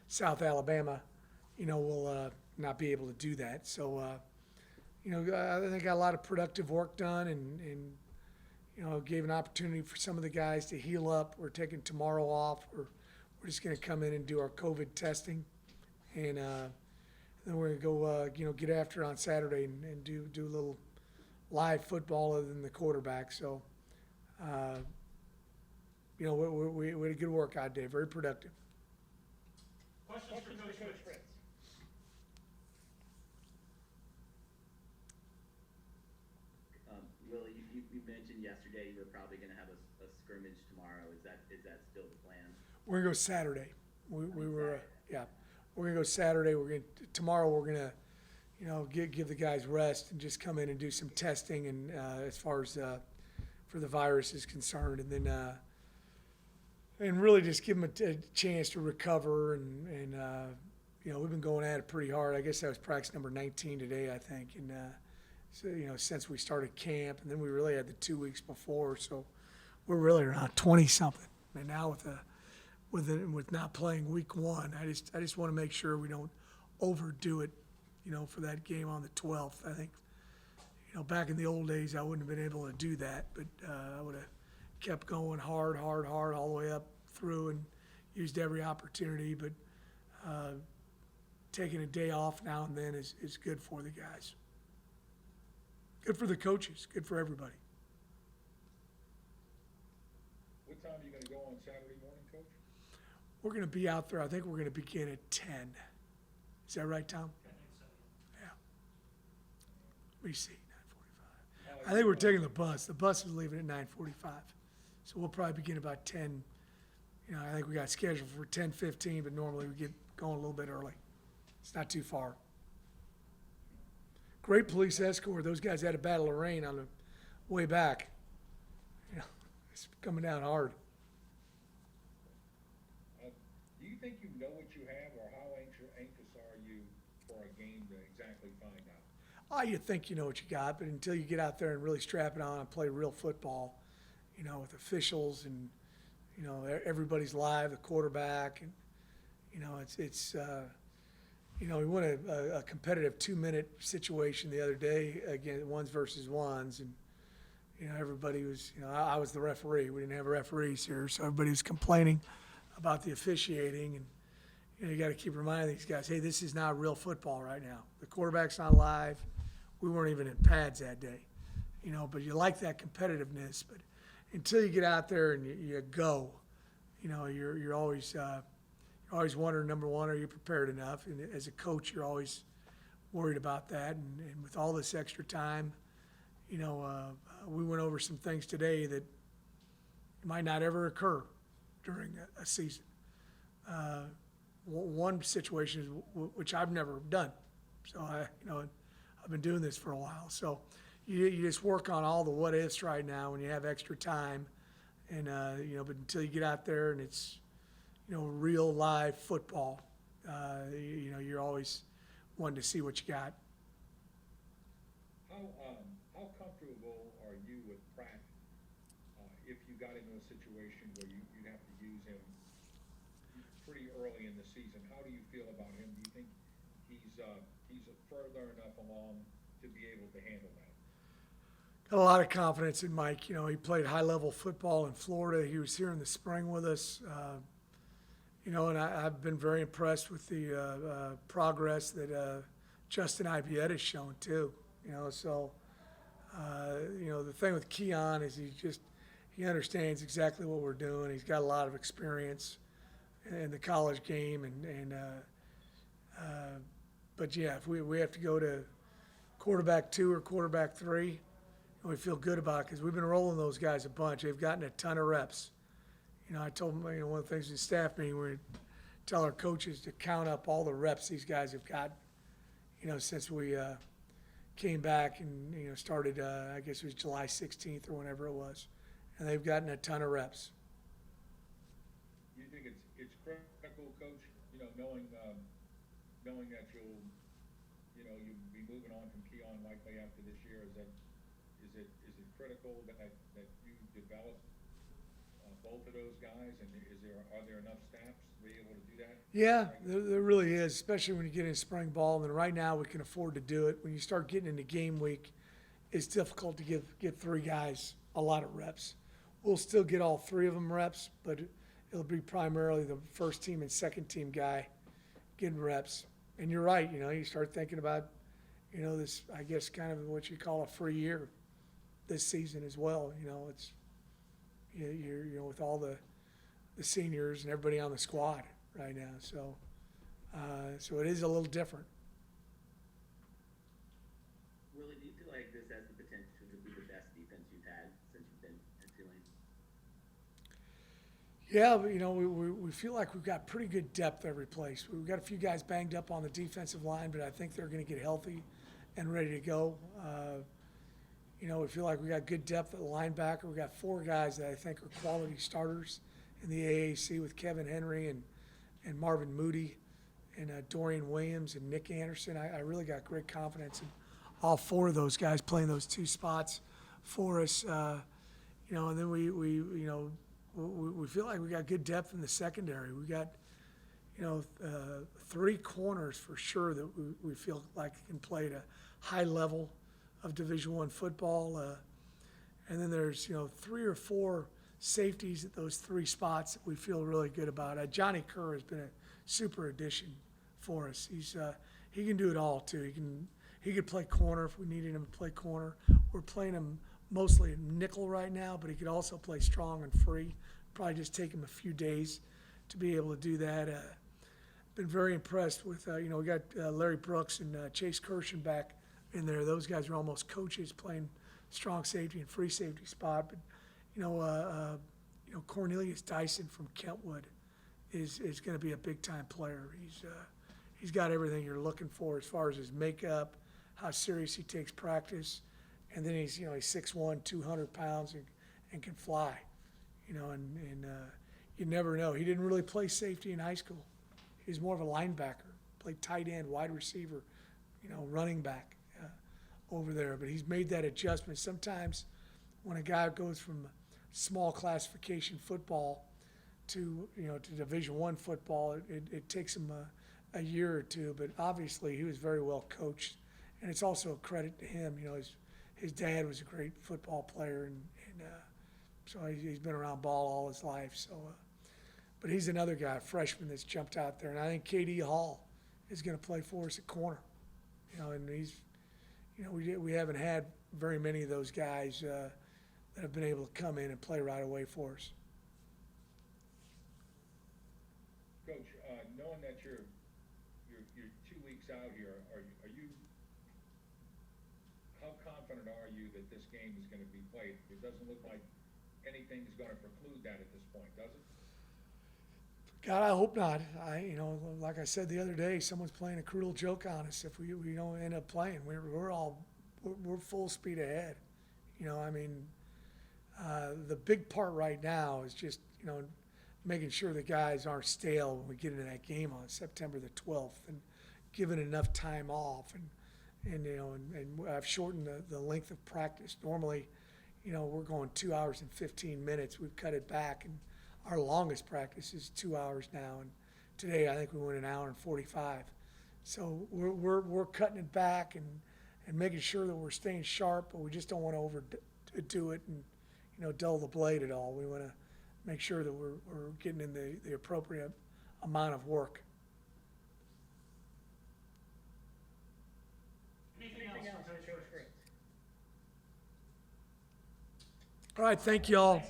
South Alabama, will not be able to do that. So, I think got a lot of productive work done and gave an opportunity for some of the guys to heal up. We're taking tomorrow off. We're just going to come in and do our COVID testing. And then we're going to go, get after it on Saturday and do a little live football other than the quarterback. So, we had a good workout day, very productive. Questions for Coach Fritz? Willie, you mentioned yesterday you were probably going to have a scrimmage tomorrow. Is that still the plan? We're gonna go Saturday. We were, yeah, we're gonna go Saturday. Tomorrow we're gonna, give the guys rest and just come in and do some testing and as far as for the virus is concerned, and then and really just give them a chance to recover and we've been going at it pretty hard. I guess that was practice number 19 today, I think, and so since we started camp, and then we really had the 2 weeks before, so we're really around 20 something, and now with not playing week 1, I just want to make sure we don't overdo it, for that game on the 12th. I think, back in the old days, I wouldn't have been able to do that, but I would have kept going hard all the way up through and used every opportunity. But taking a day off now and then is good for the guys. Good for the coaches, good for everybody. What time are you going to go on Saturday morning, Coach? We're going to be out there, I think we're going to begin at 10. Is that right, Tom? Yeah. Let me see, 9:45. I think we're taking the bus. The bus is leaving at 9:45. So we'll probably begin about 10. I think we got scheduled for 10:15, but normally we get going a little bit early. It's not too far. Great police escort. Those guys had a battle of rain on the way back. It's coming down hard. Do you think you know what you have, or how anxious are you for a game to exactly find out? Oh, you think you know what you got, but until you get out there and really strap it on and play real football, with officials and, everybody's live, the quarterback, and, we won a competitive 2-minute situation the other day, again, ones versus ones, and, everybody was, I was the referee. We didn't have referees here, so everybody was complaining about the officiating, and, you got to keep reminding these guys, hey, this is not real football right now. The quarterback's not live. We weren't even in pads that day, but you like that competitiveness. But until you get out there and you go, you're always wondering, number one, are you prepared enough? And as a coach, you're always worried about that. And with all this extra time, we went over some things today that might not ever occur during a season. One situation is which I've never done, so I've been doing this for a while. So you just work on all the what ifs right now when you have extra time, and but until you get out there and it's real live football, you're always wanting to see what you got. How comfortable are you with Pratt if you got into a situation where you'd have to use him pretty early in the season? How do you feel about him? Do you think he's further enough along to be able to handle that? Got a lot of confidence in Mike. He played high-level football in Florida. He was here in the spring with us. And I've been very impressed with the progress that Justin Ibiet has shown too. So the thing with Keon is he understands exactly what we're doing. He's got a lot of experience in the college game, but yeah, if we have to go to quarterback 2 or quarterback 3, we feel good about it because we've been rolling those guys a bunch. They've gotten a ton of reps. I told them, one of the things in the staff meeting, we tell our coaches to count up all the reps these guys have gotten, since we came back and, started, I guess it was July 16th or whenever it was. And they've gotten a ton of reps. Do you think it's critical, Coach, knowing that you'll be moving on from Keon likely after this year? Is it critical that you develop both of those guys, and are there enough snaps be able to do that? Yeah, there really is, especially when you get into spring ball. And right now, we can afford to do it. When you start getting into game week, it's difficult to get three guys a lot of reps. We'll still get all three of them reps, but it'll be primarily the first team and second team guy getting reps. And you're right, you start thinking about, this, I guess, kind of what you call a free year this season as well. It's, you're with all the seniors and everybody on the squad right now. So it is a little different. Willie, do you feel like this has the potential to be the best defense you've had since you've been at Tulane? Yeah, but, we feel like we've got pretty good depth every place. We've got a few guys banged up on the defensive line, but I think they're going to get healthy and ready to go. We feel like we got good depth at linebacker. We got four guys that I think are quality starters in the AAC with Kevin Henry and Marvin Moody and Dorian Williams and Nick Anderson. I really got great confidence in all four of those guys playing those two spots for us. And then we feel like we got good depth in the secondary. We got, three corners for sure that we feel like can play at a high level of Division I football. And then there's, three or four safeties at those three spots that we feel really good about. Johnny Kerr has been a super addition for us. He can do it all too. He could play corner if we needed him to play corner. We're playing him mostly nickel right now, but he could also play strong and free. Probably just take him a few days to be able to do that. Been very impressed with, we got Larry Brooks and Chase Kirshen back in there. Those guys are almost coaches playing strong safety and free safety spot. But, Cornelius Dyson from Kentwood is going to be a big-time player. He's got everything you're looking for as far as his makeup, how serious he takes practice. And then he's 6'1", 200 pounds and can fly, and you never know. He didn't really play safety in high school. He was more of a linebacker, played tight end, wide receiver, running back over there. But he's made that adjustment. Sometimes when a guy goes from small classification football to Division I football, it takes him a year or two. But obviously he was very well coached, and it's also a credit to him. His dad was a great football player, and so he's been around ball all his life. So, but he's another guy, a freshman that's jumped out there, and I think K.D. Hall is going to play for us at corner. And he's, we haven't had very many of those guys that have been able to come in and play right away for us. Coach, knowing that you're 2 weeks out here, are you how confident are you that this game is going to be played? It doesn't look like anything's going to preclude that at this point, does it? God, I hope not. Like I said the other day, someone's playing a cruel joke on us if we don't end up playing. We're full speed ahead. The big part right now is just making sure the guys aren't stale when we get into that game on September the 12th, and giving enough time off, and I've shortened the length of practice. Normally, we're going 2 hours and 15 minutes. We've cut it back, and our longest practice is 2 hours now. And today, I think we went 1 hour and 45. So we're cutting it back and making sure that we're staying sharp, but we just don't want to overdo it and dull the blade at all. We want to make sure that we're getting in the appropriate amount of work. Anything else for Coach Fritz? All right, thank you all.